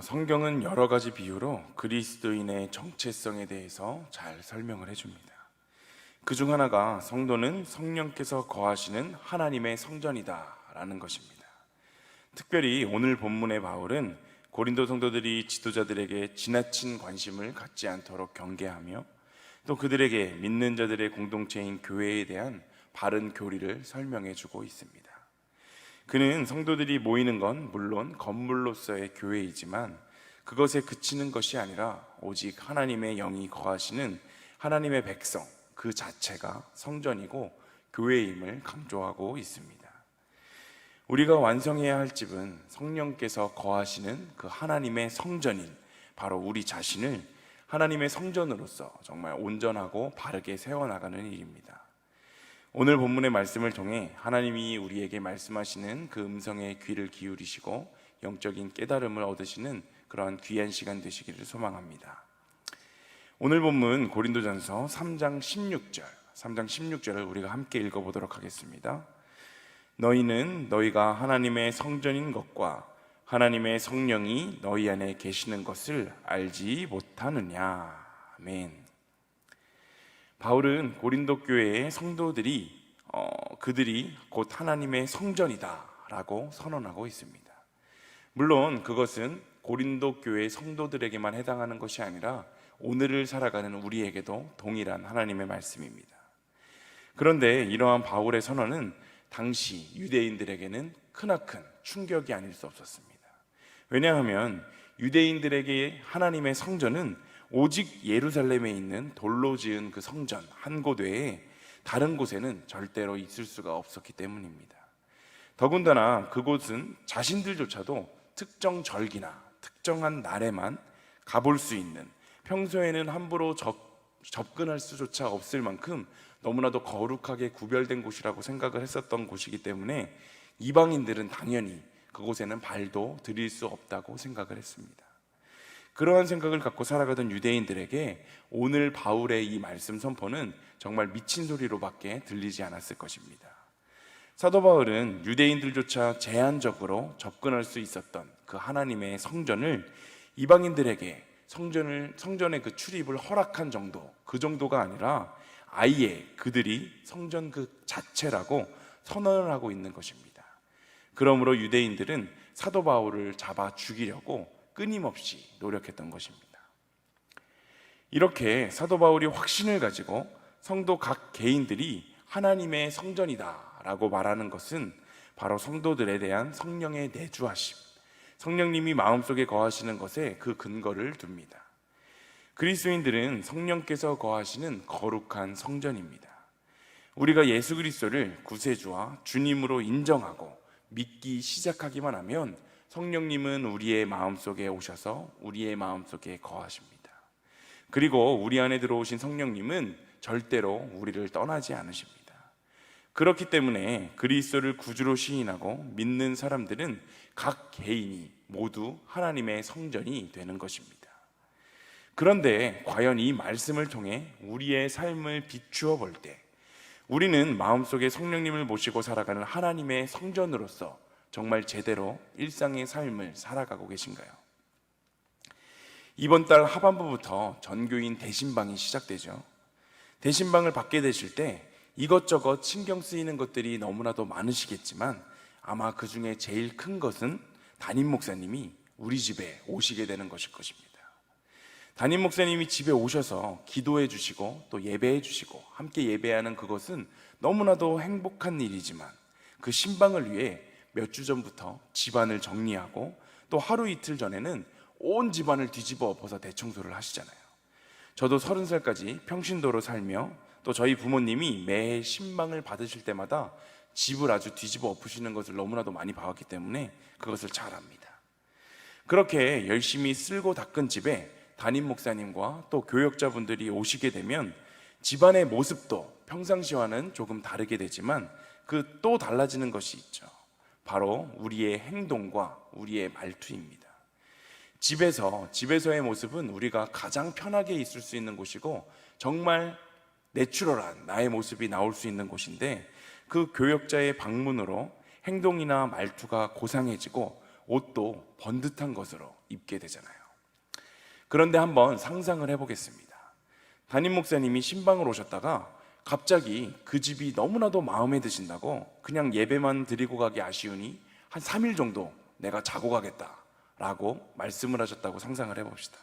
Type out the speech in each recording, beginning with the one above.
성경은 여러 가지 비유로 그리스도인의 정체성에 대해서 잘 설명을 해줍니다. 그중 하나가 성도는 성령께서 거하시는 하나님의 성전이다 라는 것입니다. 특별히 오늘 본문의 바울은 고린도 성도들이 지도자들에게 지나친 관심을 갖지 않도록 경계하며 또 그들에게 믿는 자들의 공동체인 교회에 대한 바른 교리를 설명해 주고 있습니다. 그는 성도들이 모이는 건 물론 건물로서의 교회이지만 그것에 그치는 것이 아니라 오직 하나님의 영이 거하시는 하나님의 백성 그 자체가 성전이고 교회임을 강조하고 있습니다. 우리가 완성해야 할 집은 성령께서 거하시는 그 하나님의 성전인 바로 우리 자신을 하나님의 성전으로서 정말 온전하고 바르게 세워나가는 일입니다. 오늘 본문의 말씀을 통해 하나님이 우리에게 말씀하시는 그 음성에 귀를 기울이시고 영적인 깨달음을 얻으시는 그러한 귀한 시간 되시기를 소망합니다. 오늘 본문 고린도전서 3장 16절을 우리가 함께 읽어보도록 하겠습니다. 너희는 너희가 하나님의 성전인 것과 하나님의 성령이 너희 안에 계시는 것을 알지 못하느냐. 아멘. 바울은 고린도 교회의 성도들이 그들이 곧 하나님의 성전이다 라고 선언하고 있습니다. 물론 그것은 고린도 교회 성도들에게만 해당하는 것이 아니라 오늘을 살아가는 우리에게도 동일한 하나님의 말씀입니다. 그런데 이러한 바울의 선언은 당시 유대인들에게는 크나큰 충격이 아닐 수 없었습니다. 왜냐하면 유대인들에게 하나님의 성전은 오직 예루살렘에 있는 돌로 지은 그 성전 한 곳 외에 다른 곳에는 절대로 있을 수가 없었기 때문입니다. 더군다나 그곳은 자신들조차도 특정 절기나 특정한 날에만 가볼 수 있는, 평소에는 함부로 접근할 수조차 없을 만큼 너무나도 거룩하게 구별된 곳이라고 생각을 했었던 곳이기 때문에 이방인들은 당연히 그곳에는 발도 들일 수 없다고 생각을 했습니다. 그러한 생각을 갖고 살아가던 유대인들에게 오늘 바울의 이 말씀 선포는 정말 미친 소리로밖에 들리지 않았을 것입니다. 사도 바울은 유대인들조차 제한적으로 접근할 수 있었던 그 하나님의 성전을 이방인들에게 성전의 그 출입을 허락한 정도, 그 정도가 아니라 아예 그들이 성전 그 자체라고 선언을 하고 있는 것입니다. 그러므로 유대인들은 사도 바울을 잡아 죽이려고 끊임없이 노력했던 것입니다. 이렇게 사도 바울이 확신을 가지고 성도 각 개인들이 하나님의 성전이다 라고 말하는 것은 바로 성도들에 대한 성령의 내주하심, 성령님이 마음속에 거하시는 것에 그 근거를 둡니다. 그리스도인들은 성령께서 거하시는 거룩한 성전입니다. 우리가 예수 그리스도를 구세주와 주님으로 인정하고 믿기 시작하기만 하면 성령님은 우리의 마음속에 오셔서 우리의 마음속에 거하십니다. 그리고 우리 안에 들어오신 성령님은 절대로 우리를 떠나지 않으십니다. 그렇기 때문에 그리스도를 구주로 시인하고 믿는 사람들은 각 개인이 모두 하나님의 성전이 되는 것입니다. 그런데 과연 이 말씀을 통해 우리의 삶을 비추어 볼 때 우리는 마음속에 성령님을 모시고 살아가는 하나님의 성전으로서 정말 제대로 일상의 삶을 살아가고 계신가요? 이번 달 하반부부터 전교인 대신방이 시작되죠. 대신방을 받게 되실 때 이것저것 신경 쓰이는 것들이 너무나도 많으시겠지만 아마 그 중에 제일 큰 것은 담임 목사님이 우리 집에 오시게 되는 것일 것입니다. 담임 목사님이 집에 오셔서 기도해 주시고 또 예배해 주시고 함께 예배하는 그것은 너무나도 행복한 일이지만 그 신방을 위해 몇 주 전부터 집안을 정리하고 또 하루 이틀 전에는 온 집안을 뒤집어 엎어서 대청소를 하시잖아요. 저도 30살까지 평신도로 살며 또 저희 부모님이 매해 신방을 받으실 때마다 집을 아주 뒤집어 엎으시는 것을 너무나도 많이 봐왔기 때문에 그것을 잘 압니다. 그렇게 열심히 쓸고 닦은 집에 담임 목사님과 또 교역자분들이 오시게 되면 집안의 모습도 평상시와는 조금 다르게 되지만 그 또 달라지는 것이 있죠. 바로 우리의 행동과 우리의 말투입니다. 집에서의 모습은 우리가 가장 편하게 있을 수 있는 곳이고 정말 내추럴한 나의 모습이 나올 수 있는 곳인데 그 교역자의 방문으로 행동이나 말투가 고상해지고 옷도 번듯한 것으로 입게 되잖아요. 그런데 한번 상상을 해보겠습니다. 담임 목사님이 신방을 오셨다가 갑자기 그 집이 너무나도 마음에 드신다고 그냥 예배만 드리고 가기 아쉬우니 한 3일 정도 내가 자고 가겠다 라고 말씀을 하셨다고 상상을 해봅시다.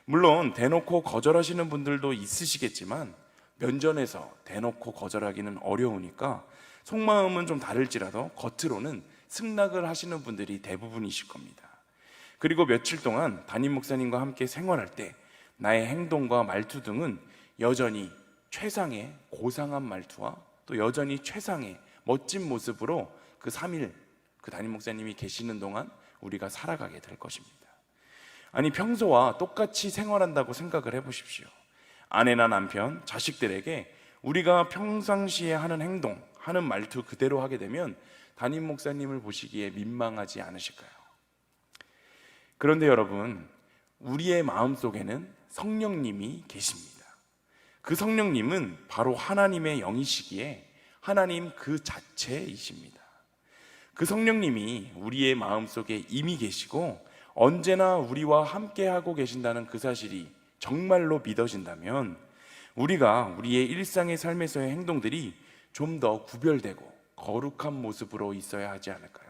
물론 대놓고 거절하시는 분들도 있으시겠지만 면전에서 대놓고 거절하기는 어려우니까 속마음은 좀 다를지라도 겉으로는 승낙을 하시는 분들이 대부분이실 겁니다. 그리고 며칠 동안 담임 목사님과 함께 생활할 때 나의 행동과 말투 등은 여전히 최상의 고상한 말투와 또 여전히 최상의 멋진 모습으로 그 3일 그 담임 목사님이 계시는 동안 우리가 살아가게 될 것입니다. 아니, 평소와 똑같이 생활한다고 생각을 해보십시오. 아내나 남편, 자식들에게 우리가 평상시에 하는 행동, 하는 말투 그대로 하게 되면 담임 목사님을 보시기에 민망하지 않으실까요? 그런데 여러분, 우리의 마음속에는 성령님이 계십니다. 그 성령님은 바로 하나님의 영이시기에 하나님 그 자체이십니다. 그 성령님이 우리의 마음속에 이미 계시고 언제나 우리와 함께하고 계신다는 그 사실이 정말로 믿어진다면 우리가 우리의 일상의 삶에서의 행동들이 좀 더 구별되고 거룩한 모습으로 있어야 하지 않을까요?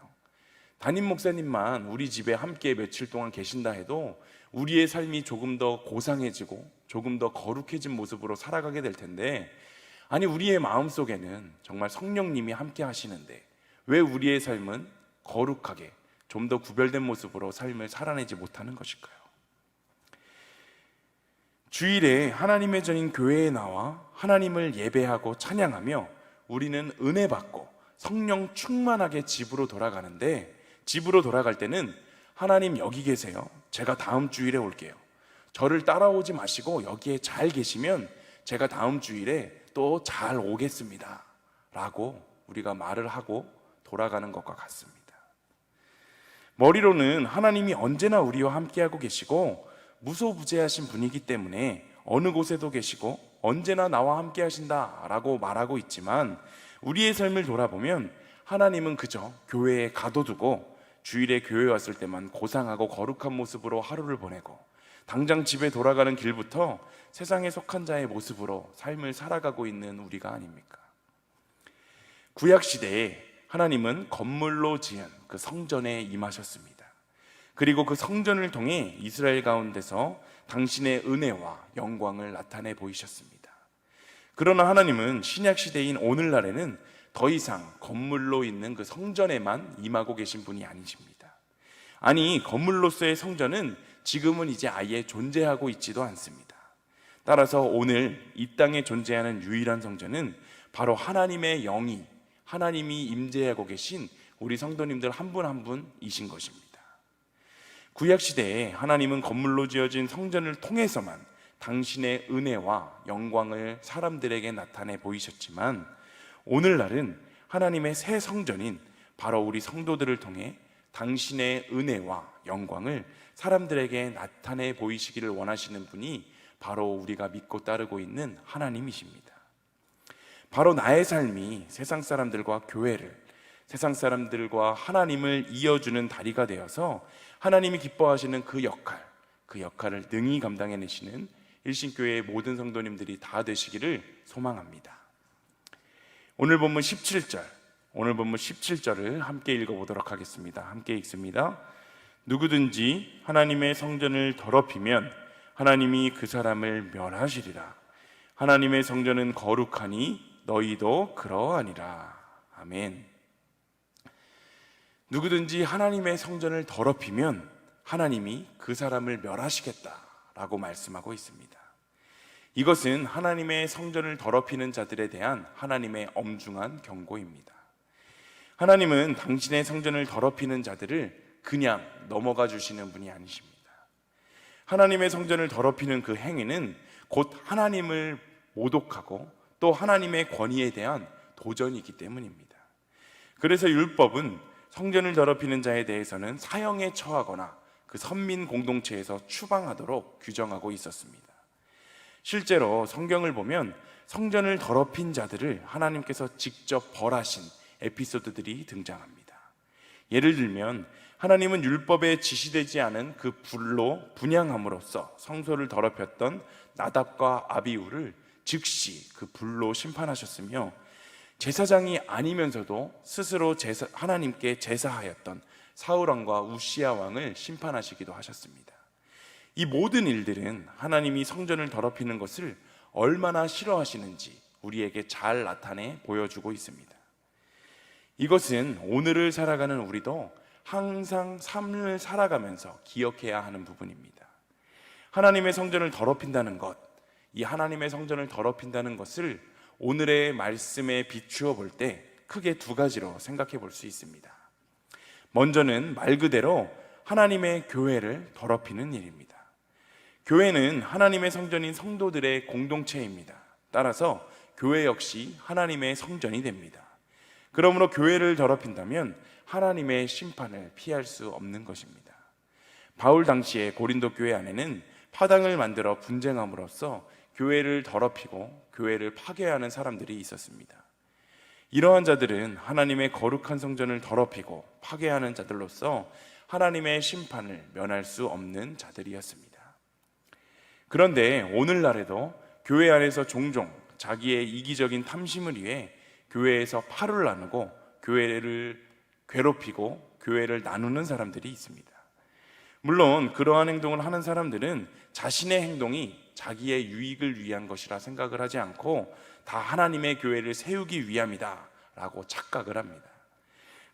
담임 목사님만 우리 집에 함께 며칠 동안 계신다 해도 우리의 삶이 조금 더 고상해지고 조금 더 거룩해진 모습으로 살아가게 될 텐데, 아니, 우리의 마음속에는 정말 성령님이 함께 하시는데 왜 우리의 삶은 거룩하게 좀 더 구별된 모습으로 삶을 살아내지 못하는 것일까요? 주일에 하나님의 전인 교회에 나와 하나님을 예배하고 찬양하며 우리는 은혜 받고 성령 충만하게 집으로 돌아가는데, 집으로 돌아갈 때는 하나님 여기 계세요, 제가 다음 주일에 올게요, 저를 따라오지 마시고 여기에 잘 계시면 제가 다음 주일에 또 잘 오겠습니다 라고 우리가 말을 하고 돌아가는 것과 같습니다. 머리로는 하나님이 언제나 우리와 함께하고 계시고 무소부재하신 분이기 때문에 어느 곳에도 계시고 언제나 나와 함께 하신다라고 말하고 있지만, 우리의 삶을 돌아보면 하나님은 그저 교회에 가둬두고 주일에 교회 왔을 때만 고상하고 거룩한 모습으로 하루를 보내고 당장 집에 돌아가는 길부터 세상에 속한 자의 모습으로 삶을 살아가고 있는 우리가 아닙니까? 구약시대에 하나님은 건물로 지은 그 성전에 임하셨습니다. 그리고 그 성전을 통해 이스라엘 가운데서 당신의 은혜와 영광을 나타내 보이셨습니다. 그러나 하나님은 신약시대인 오늘날에는 더 이상 건물로 있는 그 성전에만 임하고 계신 분이 아니십니다. 아니, 건물로서의 성전은 지금은 이제 아예 존재하고 있지도 않습니다. 따라서 오늘 이 땅에 존재하는 유일한 성전은 바로 하나님의 영이, 하나님이 임재하고 계신 우리 성도님들 한 분 한 분이신 것입니다. 구약시대에 하나님은 건물로 지어진 성전을 통해서만 당신의 은혜와 영광을 사람들에게 나타내 보이셨지만, 오늘날은 하나님의 새 성전인 바로 우리 성도들을 통해 당신의 은혜와 영광을 사람들에게 나타내 보이시기를 원하시는 분이 바로 우리가 믿고 따르고 있는 하나님이십니다. 바로 나의 삶이 세상 사람들과 교회를, 세상 사람들과 하나님을 이어주는 다리가 되어서 하나님이 기뻐하시는 그 역할을 능히 감당해내시는 일신교회의 모든 성도님들이 다 되시기를 소망합니다. 오늘 본문 17절을 함께 읽어보도록 하겠습니다. 함께 읽습니다. 누구든지 하나님의 성전을 더럽히면 하나님이 그 사람을 멸하시리라. 하나님의 성전은 거룩하니 너희도 그러하니라. 아멘. 누구든지 하나님의 성전을 더럽히면 하나님이 그 사람을 멸하시겠다라고 말씀하고 있습니다. 이것은 하나님의 성전을 더럽히는 자들에 대한 하나님의 엄중한 경고입니다. 하나님은 당신의 성전을 더럽히는 자들을 그냥 넘어가 주시는 분이 아니십니다. 하나님의 성전을 더럽히는 그 행위는 곧 하나님을 모독하고 또 하나님의 권위에 대한 도전이기 때문입니다. 그래서 율법은 성전을 더럽히는 자에 대해서는 사형에 처하거나 그 선민 공동체에서 추방하도록 규정하고 있었습니다. 실제로 성경을 보면 성전을 더럽힌 자들을 하나님께서 직접 벌하신 에피소드들이 등장합니다. 예를 들면 하나님은 율법에 지시되지 않은 그 불로 분향함으로써 성소를 더럽혔던 나답과 아비후를 즉시 그 불로 심판하셨으며, 제사장이 아니면서도 스스로 하나님께 제사하였던 사울 왕과 우시야 왕을 심판하시기도 하셨습니다. 이 모든 일들은 하나님이 성전을 더럽히는 것을 얼마나 싫어하시는지 우리에게 잘 나타내 보여주고 있습니다. 이것은 오늘을 살아가는 우리도 항상 삶을 살아가면서 기억해야 하는 부분입니다. 하나님의 성전을 더럽힌다는 것, 이 하나님의 성전을 더럽힌다는 것을 오늘의 말씀에 비추어 볼 때 크게 두 가지로 생각해 볼 수 있습니다. 먼저는 말 그대로 하나님의 교회를 더럽히는 일입니다. 교회는 하나님의 성전인 성도들의 공동체입니다. 따라서 교회 역시 하나님의 성전이 됩니다. 그러므로 교회를 더럽힌다면 하나님의 심판을 피할 수 없는 것입니다. 바울 당시에 고린도 교회 안에는 파당을 만들어 분쟁함으로써 교회를 더럽히고 교회를 파괴하는 사람들이 있었습니다. 이러한 자들은 하나님의 거룩한 성전을 더럽히고 파괴하는 자들로서 하나님의 심판을 면할 수 없는 자들이었습니다. 그런데 오늘날에도 교회 안에서 종종 자기의 이기적인 탐심을 위해 교회에서 파를 나누고 교회를 괴롭히고 교회를 나누는 사람들이 있습니다. 물론 그러한 행동을 하는 사람들은 자신의 행동이 자기의 유익을 위한 것이라 생각을 하지 않고 다 하나님의 교회를 세우기 위함이다 라고 착각을 합니다.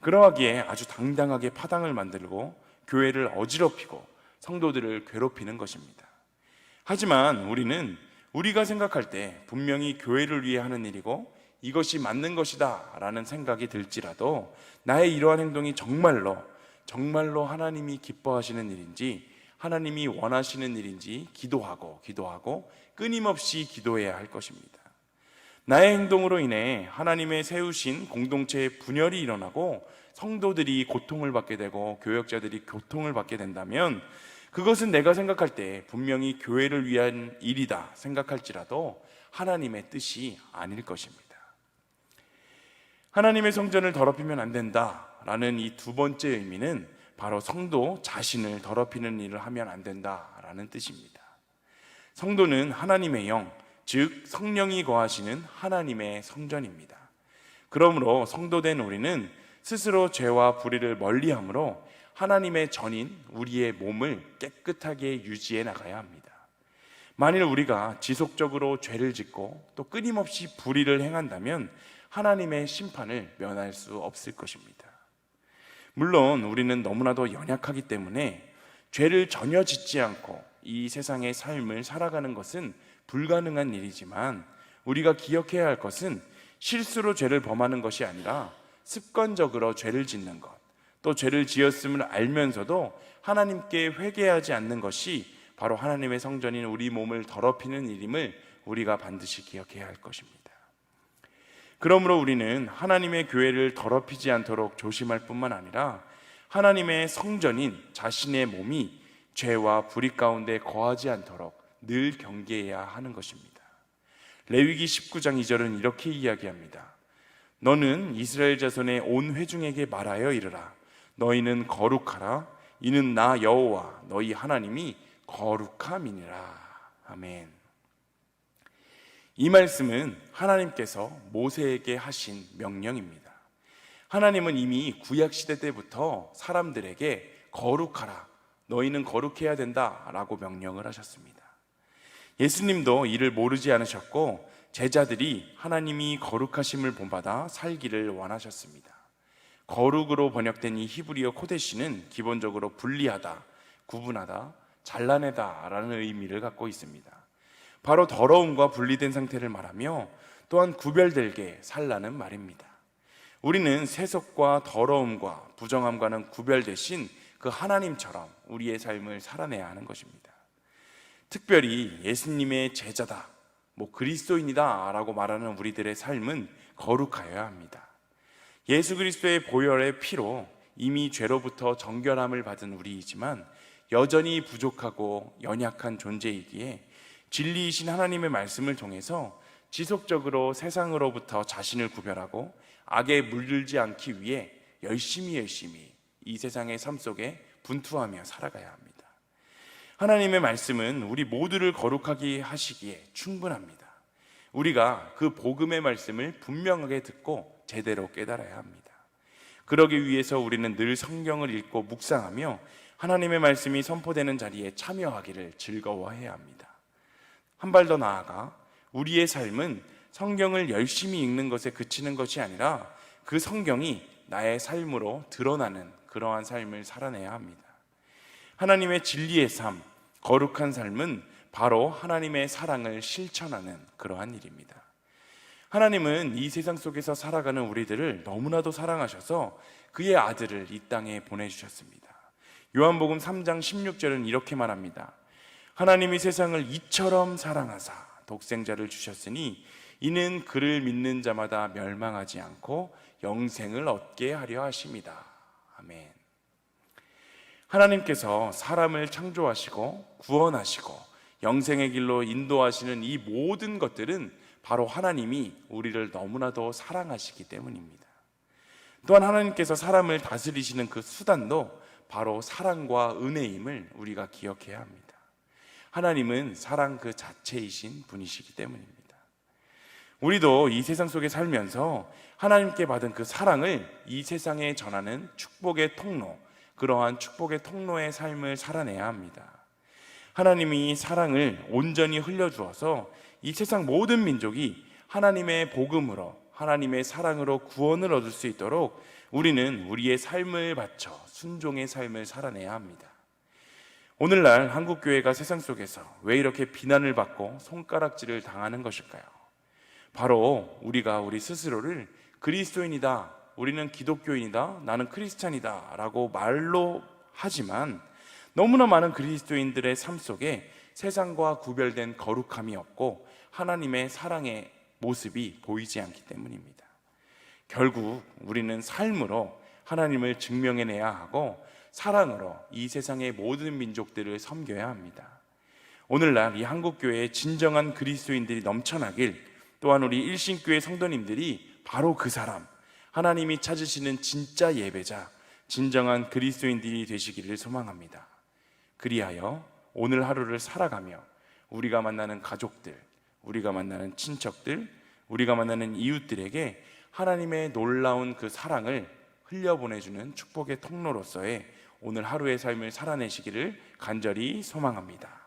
그러하기에 아주 당당하게 파당을 만들고 교회를 어지럽히고 성도들을 괴롭히는 것입니다. 하지만 우리는 우리가 생각할 때 분명히 교회를 위해 하는 일이고 이것이 맞는 것이다 라는 생각이 들지라도 나의 이러한 행동이 정말로 하나님이 기뻐하시는 일인지 하나님이 원하시는 일인지 기도하고 끊임없이 기도해야 할 것입니다. 나의 행동으로 인해 하나님의 세우신 공동체의 분열이 일어나고 성도들이 고통을 받게 되고 교역자들이 고통을 받게 된다면 그것은 내가 생각할 때 분명히 교회를 위한 일이다 생각할지라도 하나님의 뜻이 아닐 것입니다. 하나님의 성전을 더럽히면 안 된다라는 이 두 번째 의미는 바로 성도 자신을 더럽히는 일을 하면 안 된다라는 뜻입니다. 성도는 하나님의 영, 즉 성령이 거하시는 하나님의 성전입니다. 그러므로 성도된 우리는 스스로 죄와 불의를 멀리함으로 하나님의 전인 우리의 몸을 깨끗하게 유지해 나가야 합니다. 만일 우리가 지속적으로 죄를 짓고 또 끊임없이 불의를 행한다면 하나님의 심판을 면할 수 없을 것입니다. 물론 우리는 너무나도 연약하기 때문에 죄를 전혀 짓지 않고 이 세상의 삶을 살아가는 것은 불가능한 일이지만 우리가 기억해야 할 것은 실수로 죄를 범하는 것이 아니라 습관적으로 죄를 짓는 것, 또 죄를 지었음을 알면서도 하나님께 회개하지 않는 것이 바로 하나님의 성전인 우리 몸을 더럽히는 일임을 우리가 반드시 기억해야 할 것입니다. 그러므로 우리는 하나님의 교회를 더럽히지 않도록 조심할 뿐만 아니라 하나님의 성전인 자신의 몸이 죄와 불의 가운데 거하지 않도록 늘 경계해야 하는 것입니다. 레위기 19장 2절은 이렇게 이야기합니다. 너는 이스라엘 자손의 온 회중에게 말하여 이르라. 너희는 거룩하라. 이는 나 여호와 너희 하나님이 거룩함이니라. 아멘. 이 말씀은 하나님께서 모세에게 하신 명령입니다. 하나님은 이미 구약시대 때부터 사람들에게 거룩하라, 너희는 거룩해야 된다라고 명령을 하셨습니다. 예수님도 이를 모르지 않으셨고 제자들이 하나님이 거룩하심을 본받아 살기를 원하셨습니다. 거룩으로 번역된 이 히브리어 코데시는 기본적으로 분리하다, 구분하다, 잘라내다 라는 의미를 갖고 있습니다. 바로 더러움과 분리된 상태를 말하며 또한 구별되게 살라는 말입니다. 우리는 세속과 더러움과 부정함과는 구별되신 그 하나님처럼 우리의 삶을 살아내야 하는 것입니다. 특별히 예수님의 제자다, 그리스도인이다 라고 말하는 우리들의 삶은 거룩하여야 합니다. 예수 그리스도의 보혈의 피로 이미 죄로부터 정결함을 받은 우리이지만 여전히 부족하고 연약한 존재이기에 진리이신 하나님의 말씀을 통해서 지속적으로 세상으로부터 자신을 구별하고 악에 물들지 않기 위해 열심히 이 세상의 삶 속에 분투하며 살아가야 합니다. 하나님의 말씀은 우리 모두를 거룩하게 하시기에 충분합니다. 우리가 그 복음의 말씀을 분명하게 듣고 제대로 깨달아야 합니다. 그러기 위해서 우리는 늘 성경을 읽고 묵상하며 하나님의 말씀이 선포되는 자리에 참여하기를 즐거워해야 합니다. 한 발 더 나아가 우리의 삶은 성경을 열심히 읽는 것에 그치는 것이 아니라 그 성경이 나의 삶으로 드러나는 그러한 삶을 살아내야 합니다. 하나님의 진리의 삶, 거룩한 삶은 바로 하나님의 사랑을 실천하는 그러한 일입니다. 하나님은 이 세상 속에서 살아가는 우리들을 너무나도 사랑하셔서 그의 아들을 이 땅에 보내주셨습니다. 요한복음 3장 16절은 이렇게 말합니다. 하나님이 세상을 이처럼 사랑하사 독생자를 주셨으니 이는 그를 믿는 자마다 멸망하지 않고 영생을 얻게 하려 하심이다. 아멘. 하나님께서 사람을 창조하시고 구원하시고 영생의 길로 인도하시는 이 모든 것들은 바로 하나님이 우리를 너무나도 사랑하시기 때문입니다. 또한 하나님께서 사람을 다스리시는 그 수단도 바로 사랑과 은혜임을 우리가 기억해야 합니다. 하나님은 사랑 그 자체이신 분이시기 때문입니다. 우리도 이 세상 속에 살면서 하나님께 받은 그 사랑을 이 세상에 전하는 축복의 통로, 그러한 축복의 통로의 삶을 살아내야 합니다. 하나님이 사랑을 온전히 흘려주어서 이 세상 모든 민족이 하나님의 복음으로, 하나님의 사랑으로 구원을 얻을 수 있도록 우리는 우리의 삶을 바쳐 순종의 삶을 살아내야 합니다. 오늘날 한국교회가 세상 속에서 왜 이렇게 비난을 받고 손가락질을 당하는 것일까요? 바로 우리가 우리 스스로를 그리스도인이다, 우리는 기독교인이다, 나는 크리스찬이다 라고 말로 하지만 너무나 많은 그리스도인들의 삶 속에 세상과 구별된 거룩함이 없고 하나님의 사랑의 모습이 보이지 않기 때문입니다. 결국 우리는 삶으로 하나님을 증명해내야 하고 사랑으로 이 세상의 모든 민족들을 섬겨야 합니다. 오늘날 이 한국교회에 진정한 그리스도인들이 넘쳐나길, 또한 우리 일신교회 성도님들이 바로 그 사람, 하나님이 찾으시는 진짜 예배자, 진정한 그리스도인들이 되시기를 소망합니다. 그리하여 오늘 하루를 살아가며 우리가 만나는 가족들, 우리가 만나는 친척들, 우리가 만나는 이웃들에게 하나님의 놀라운 그 사랑을 흘려보내주는 축복의 통로로서의 오늘 하루의 삶을 살아내시기를 간절히 소망합니다.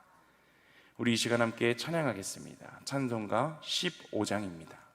우리 이 시간 함께 찬양하겠습니다. 찬송가 15장입니다.